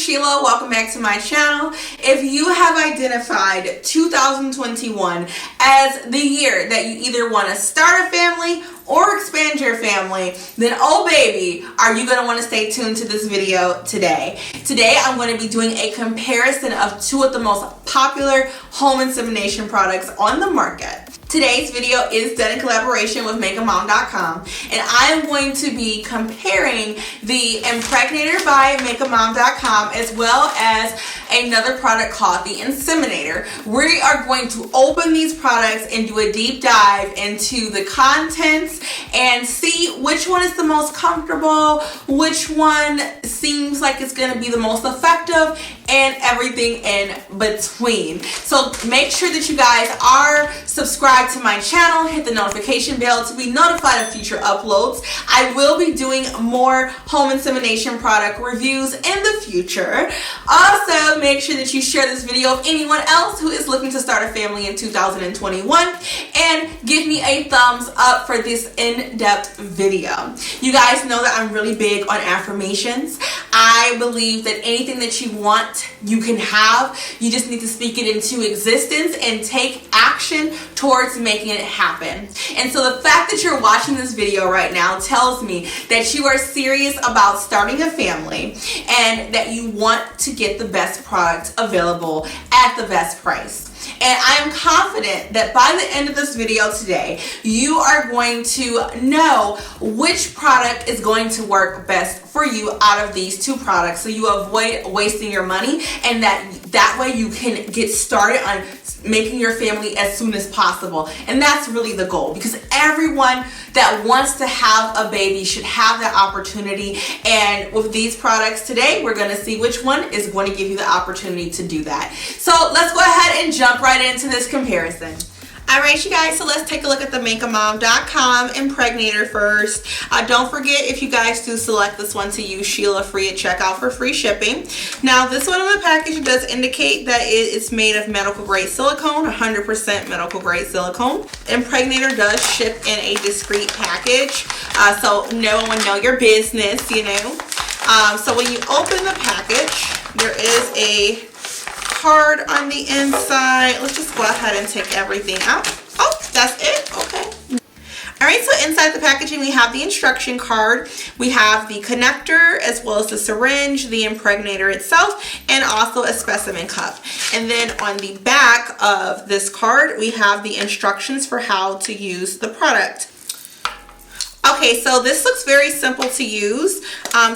Sheila. Welcome back to my channel. If you have identified 2021 as the year that you either want to start a family or expand your family, then oh baby, are you going to want to stay tuned to this video today. Today I'm going to be doing a comparison of two of the most popular home insemination products on the market. Today's video is done in collaboration with Makeupmomcom, and I am going to be comparing the Impregnator by Makeupmomcom as well as another product called the Inseminator. We are going to open these products and do a deep dive into the contents and see which one is the most comfortable, which one seems like it's going to be the most effective, and everything in between. So make sure that you guys are subscribed to my channel, hit the notification bell to be notified of future uploads. I will be doing more home insemination product reviews in the future. Also, make sure that you share this video with anyone else who is looking to start a family in 2021, and give me a thumbs up for this in-depth video. You guys know that I'm really big on affirmations. I believe that anything that you want, you can have. You just need to speak it into existence and take action towards making it happen. And so the fact that you're watching this video right now tells me that you are serious about starting a family and that you want to get the best product available at the best price. And I am confident that by the end of this video today, you are going to know which product is going to work best for you out of these two products, so you avoid wasting your money, and that way you can get started on making your family as soon as possible. And that's really the goal, because everyone that wants to have a baby should have that opportunity. And with these products today, we're going to see which one is going to give you the opportunity to do that. So let's go ahead and jump right into this comparison. Alright you guys, so let's take a look at the Makeupmom.com Impregnator first. Don't forget, if you guys do select this one, to use SHEILAFREE at checkout for free shipping. Now this one on the package does indicate that it is made of medical grade silicone, 100% medical grade silicone. Impregnator does ship in a discreet package, so no one will know your business, you know. So when you open the package, there is a card on the inside. Let's just go ahead and take everything out. Oh, that's it. Okay. Alright, so inside the packaging we have the instruction card, we have the connector as well as the syringe, the impregnator itself, and also a specimen cup. And then on the back of this card we have the instructions for how to use the product. Okay, so this looks very simple to use.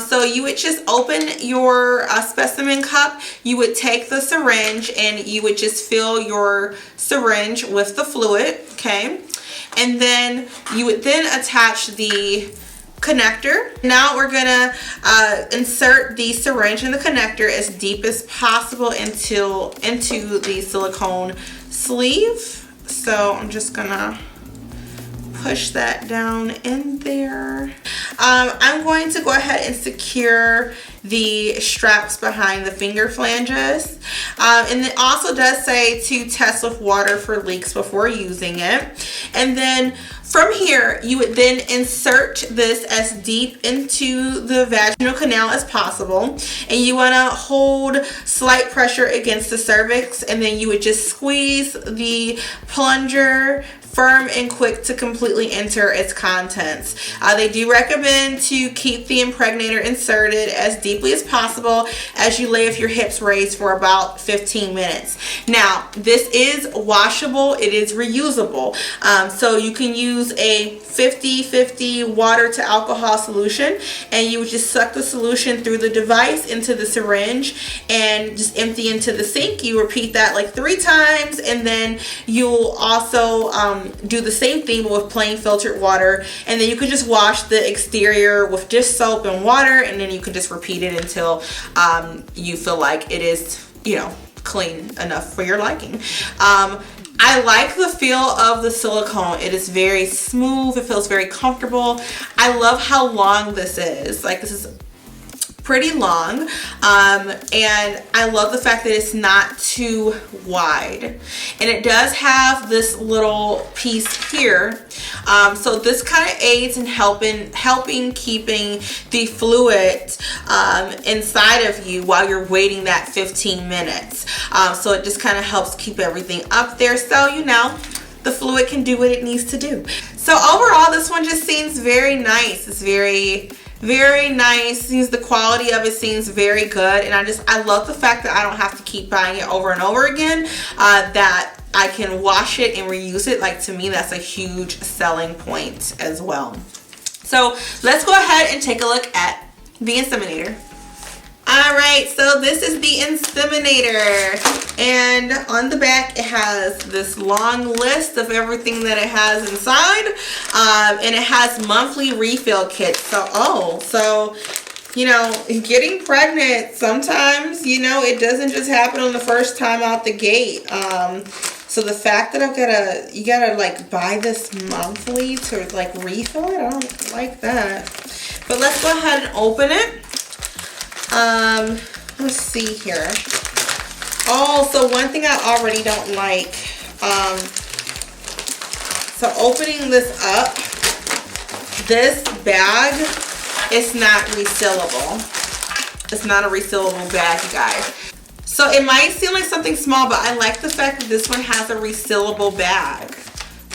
So you would just open your specimen cup, you would take the syringe, and you would just fill your syringe with the fluid, okay? And then you would then attach the connector. Now we're gonna insert the syringe and the connector as deep as possible into the silicone sleeve. So I'm just gonna push that down in there. I'm going to go ahead and secure the straps behind the finger flanges. And it also does say to test with water for leaks before using it. And then from here, you would then insert this as deep into the vaginal canal as possible. And you want to hold slight pressure against the cervix, and then you would just squeeze the plunger firm and quick to completely enter its contents. They do recommend to keep the impregnator inserted as deeply as possible as you lay with your hips raised for about 15 minutes. Now, this is washable, it is reusable. So you can use a 50-50 water to alcohol solution, and you would just suck the solution through the device into the syringe and just empty into the sink. You repeat that like 3 times, and then you'll also do the same thing but with plain filtered water, and then you could just wash the exterior with dish soap and water, and then you can just repeat it until you feel like it is, you know, clean enough for your liking. I like the feel of the silicone. It is very smooth. It feels very comfortable. I love how long this is. Like, this is pretty long, and I love the fact that it's not too wide, and it does have this little piece here, so this kind of aids in helping keeping the fluid inside of you while you're waiting that 15 minutes. So it just kind of helps keep everything up there, so you know the fluid can do what it needs to do. So overall, this one just seems very nice. It's very nice. Seems the quality of it seems very good, and I love the fact that I don't have to keep buying it over and over again, that I can wash it and reuse it. Like, to me, that's a huge selling point as well. So let's go ahead and take a look at the Inseminator. Alright, so this is the Inseminator, and on the back it has this long list of everything that it has inside, and it has monthly refill kits. So you know, getting pregnant, sometimes, you know, it doesn't just happen on the first time out the gate. So the fact that you gotta like buy this monthly to like refill it, I don't like that. But let's go ahead and open it. Let's see here. Oh, so one thing I already don't like, so opening this up, this bag is not refillable. It's not a refillable bag, you guys. So it might seem like something small, but I like the fact that this one has a refillable bag.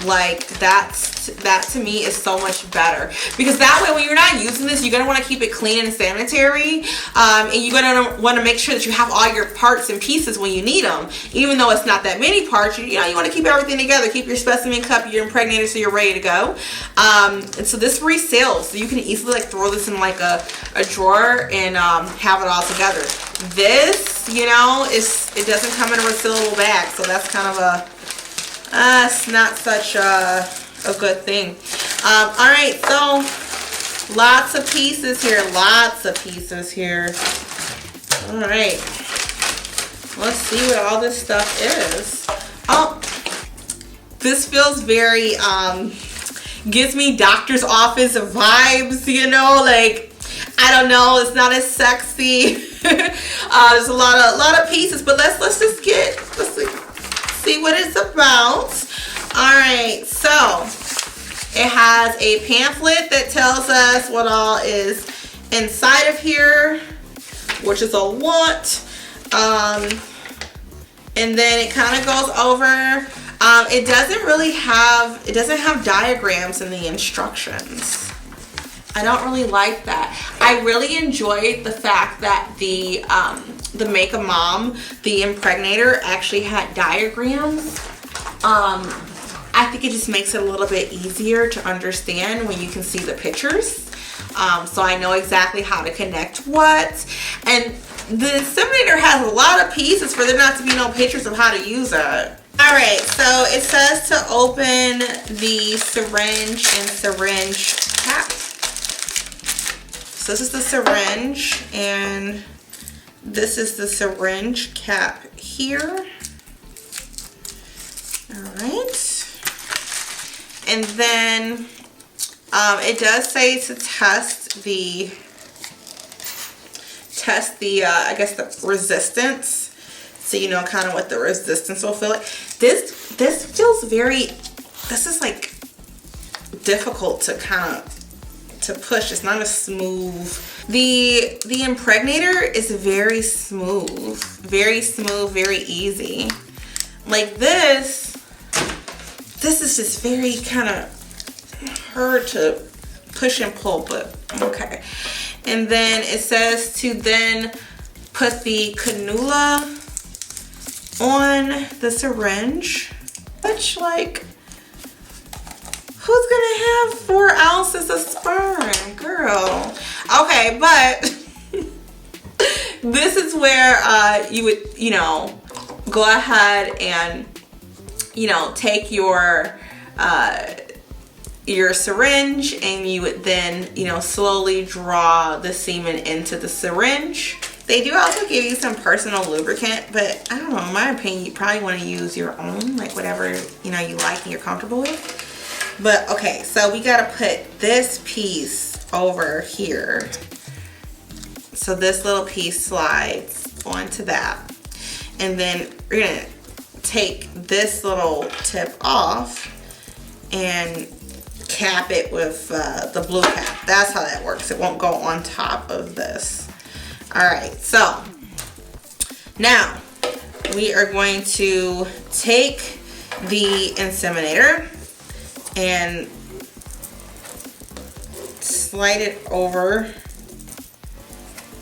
Like, that to me is so much better, because that way when you're not using this, you're going to want to keep it clean and sanitary, and you're going to want to make sure that you have all your parts and pieces when you need them, even though it's not that many parts. You know, you want to keep everything together, keep your specimen cup, your Impregnator, so you're ready to go. And so this reseals, so you can easily like throw this in like a drawer and have it all together. This, you know, it doesn't come in a refillable bag, so that's kind of it's not such a good thing. Alright, so lots of pieces here. Alright, let's see what all this stuff is. Oh, this feels very, gives me doctor's office vibes, you know, like, I don't know, it's not as sexy. There's a lot of pieces, but let's see what it's about. Alright, so it has a pamphlet that tells us what all is inside of here, which is a lot. And then it kind of goes over, it doesn't have diagrams in the instructions. I don't really like that. I really enjoyed the fact that the Makeupmom, the Impregnator, actually had diagrams. I think it just makes it a little bit easier to understand when you can see the pictures. So I know exactly how to connect what. And the Inseminator has a lot of pieces for there not to be no pictures of how to use it. Alright, so it says to open the syringe and syringe cap. So this is the syringe, and this is the syringe cap here. Alright. And then it does say to test the I guess the resistance. So you know kind of what the resistance will feel like. This feels very, this is like difficult to kind of to push. It's not as smooth. The Impregnator is very smooth, very easy. Like this is just very kind of hard to push and pull, but okay. And then it says to then put the cannula on the syringe, which, like, who's gonna have 4 ounces of sperm, girl? Okay, but this is where you would, you know, go ahead and, you know, take your syringe, and you would then, you know, slowly draw the semen into the syringe. They do also give you some personal lubricant, but I don't know, in my opinion, you probably want to use your own, like whatever, you know, you like and you're comfortable with. But okay, so we gotta put this piece over here. So this little piece slides onto that. And then we're gonna take this little tip off and cap it with the blue cap. That's how that works. It won't go on top of this. All right, so now we are going to take the inseminator and slide it over.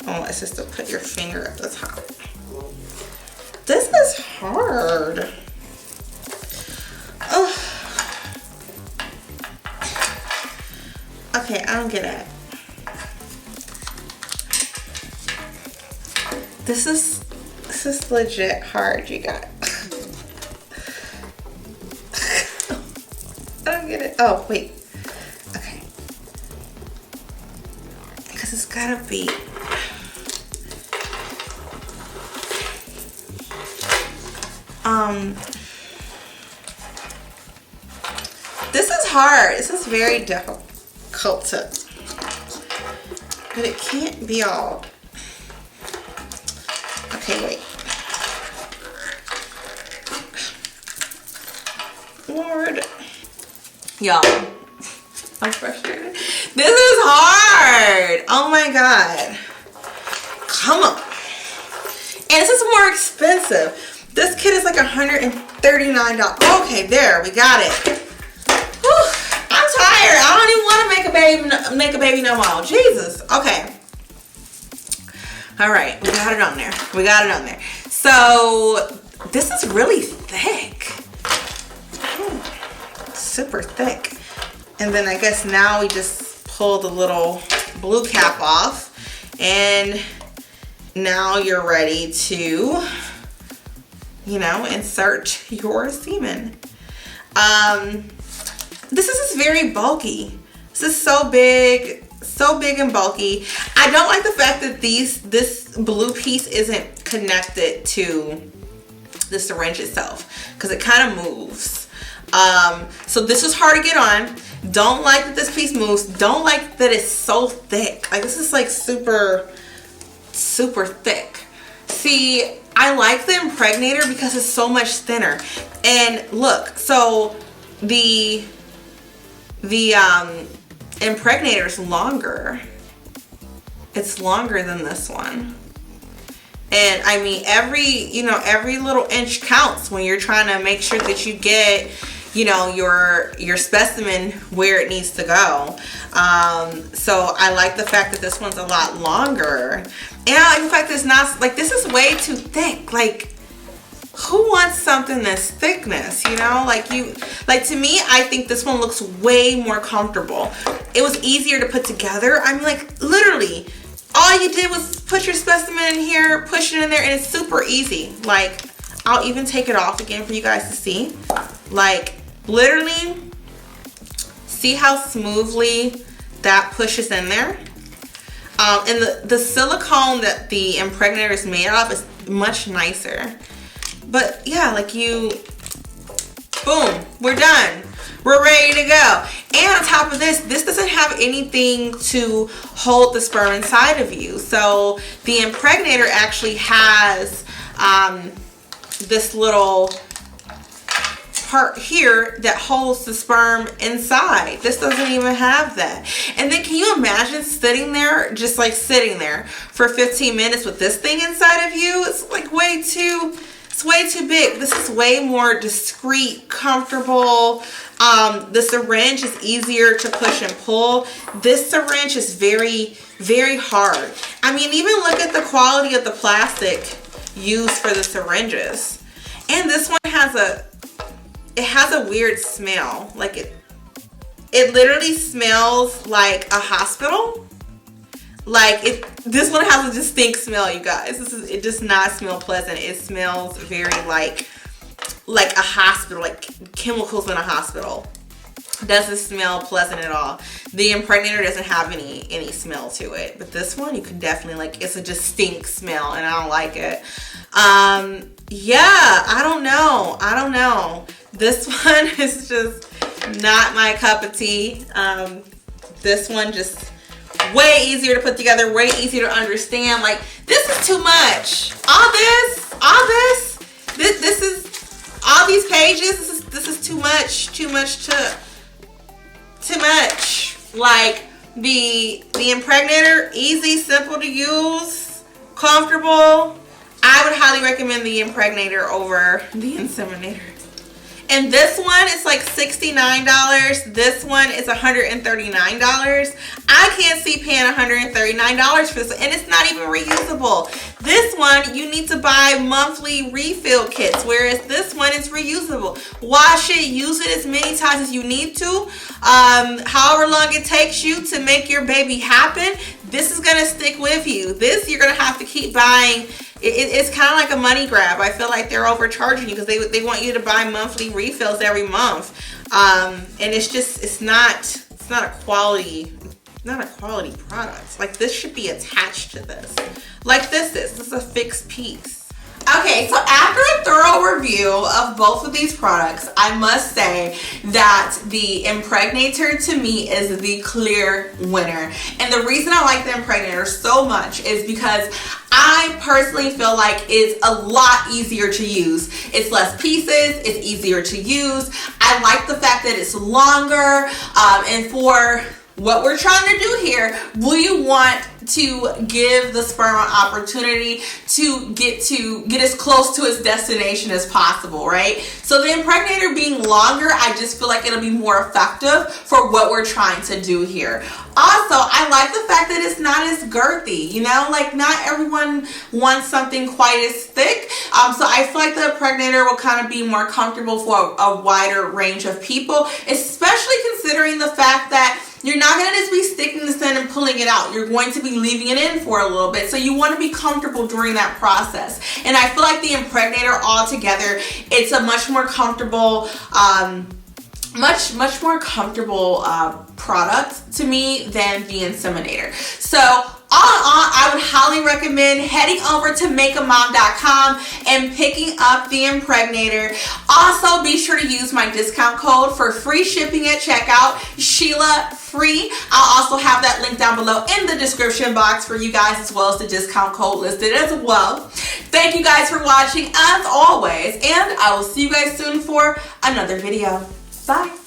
Oh, it's just to put your finger at the top. This is hard. Oh. Okay, I don't get it. This is legit hard, you guys. I don't get it. Oh, wait. Okay. Because it's gotta be. This is hard. This is very difficult to, but it can't be all. Okay, wait. Lord. Y'all, I'm frustrated. This is hard. Oh my God. Come on. And this is more expensive. This kit is like $139. Okay, there, we got it. Whew, I'm tired. I don't even want to make a baby no more. Jesus. Okay. All right, we got it on there. We got it on there. So this is really thick. Super thick. And then I guess now we just pull the little blue cap off, and now you're ready to, you know, insert your semen. This is very bulky. This is so big and bulky. I don't like the fact that this blue piece isn't connected to the syringe itself, because it kind of moves. So this is hard to get on. Don't like that this piece moves. Don't like that it's so thick. Like, this is like super thick. See, I like the Impregnator because it's so much thinner. And look, so the Impregnator is longer. It's longer than this one. And I mean, every little inch counts when you're trying to make sure that you get, you know, your specimen where it needs to go. So I like the fact that this one's a lot longer. And I like the fact that it's not, like, this is way too thick. Like, who wants something this thickness, you know? Like, to me, I think this one looks way more comfortable. It was easier to put together. I mean, like, literally, all you did was put your specimen in here, push it in there, and it's super easy. Like, I'll even take it off again for you guys to see. Like, literally, see how smoothly that pushes in there? And the silicone that the Impregnator is made of is much nicer. But yeah, like, boom, we're done. We're ready to go. And on top of this doesn't have anything to hold the sperm inside of you. So the Impregnator actually has this little part here that holds the sperm inside. This doesn't even have that. And then can you imagine sitting there, just like sitting there for 15 minutes with this thing inside of you? It's like way too big. This is way more discreet, comfortable. The syringe is easier to push and pull. This syringe is very, very hard. I mean, even look at the quality of the plastic used for the syringes. And this one has a weird smell. Like, it literally smells like a hospital. Like, this one has a distinct smell, you guys. It does not smell pleasant. It smells very like a hospital, like chemicals in a hospital. Doesn't smell pleasant at all. The Impregnator doesn't have any smell to it, but this one you can definitely, like, it's a distinct smell, and I don't like it. Yeah, I don't know. This one is just not my cup of tea. This one just way easier to put together, way easier to understand. Like, this is too much. All this, this is, all these pages, this is too much, too much. Like, the Impregnator, easy, simple to use, comfortable. I would highly recommend the Impregnator over the Inseminator. And this one is like $69. This one is $139. I can't see paying $139 for this, and it's not even reusable. This one, you need to buy monthly refill kits, whereas this one is reusable. Wash it, use it as many times as you need to. However long it takes you to make your baby happen, this is gonna stick with you. This, you're gonna have to keep buying. It's kind of like a money grab. I feel like they're overcharging you because they want you to buy monthly refills every month, and it's not a quality product. Like, this should be attached to this. Like this is a fixed piece. Okay, so after a thorough review of both of these products, I must say that the Impregnator to me is the clear winner. And the reason I like the Impregnator so much is because I personally feel like it's a lot easier to use. It's less pieces, it's easier to use. I like the fact that it's longer, and for what we're trying to do here, we want to give the sperm an opportunity to get as close to its destination as possible, right? So the Impregnator being longer, I just feel like it'll be more effective for what we're trying to do here. Also, I like the fact that it's not as girthy, you know, like not everyone wants something quite as thick. So I feel like the Impregnator will kind of be more comfortable for a wider range of people, especially considering the fact that you're not going to just be sticking this in and pulling it out. You're going to be leaving it in for a little bit. So you want to be comfortable during that process. And I feel like the Impregnator altogether, it's a much more comfortable, much more comfortable product to me than the Inseminator. So all in all, I would highly recommend heading over to Makeupmomcom and picking up the Impregnator. Also, be sure to use my discount code for free shipping at checkout, SHEILAFREE. I'll also have that link down below in the description box for you guys, as well as the discount code listed as well. Thank you guys for watching as always, and I will see you guys soon for another video. Bye.